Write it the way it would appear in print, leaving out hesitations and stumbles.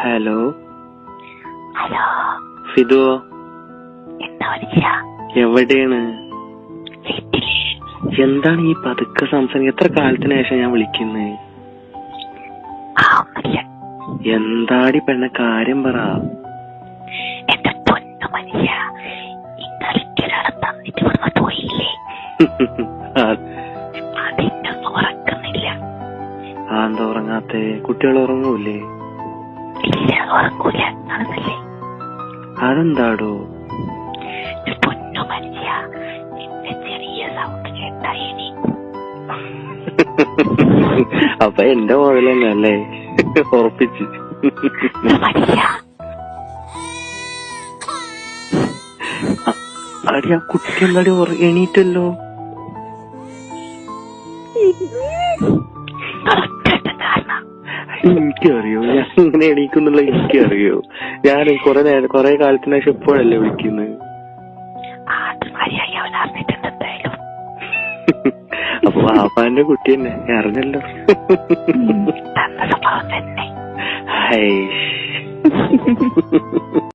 Hello hello Fidu, എന്താ മനുഷ്യ? എവിടെയാണ്? വീട്ടില്. എന്താണ് ഈ പതുക്കെ സംസാരിക്കുക? എത്ര കാലത്തിന് ശേഷം ഞാൻ വിളിക്കുന്നത്? ഒന്നുമില്ല. എന്താടി പെണ്ണ, കാര്യം പറ. എന്റെ പൊന്നു മനുഷ്യ, ഇന്നലെ തന്നിട്ട് ഇവിടുന്ന് പോയില്ലേ? അതിനൊന്നും ഉറക്കുന്നില്ല. എന്താ ഉറങ്ങാത്തെ? കുട്ടികൾ ഉറങ്ങൂലേ? ഇല്ല, ഉറങ്ങൂല. നടന്നല്ലേ? അതെന്താടോ? പൊന്നു മനുഷ്യ, നിന്റെ ചെറിയ സൗണ്ട് കേട്ടായി. അപ്പൊ എന്റെ മോഡൽ തന്നെ അല്ലേ? ഉറപ്പിച്ച്. അടി, ആ കുട്ടി എന്താടി എണീറ്റല്ലോ? എനിക്കറിയോ ഞാൻ ഇങ്ങനെ എണീക്കുന്നുള്ള? എനിക്കറിയോ? ഞാൻ കൊറേ കാലത്തിന് ശേഷം എപ്പോഴല്ലേ വിളിക്കുന്നത്? അപ്പൊ വാപ്പാന്റെ കുട്ടി തന്നെ അറിഞ്ഞല്ലോ. ഹൈ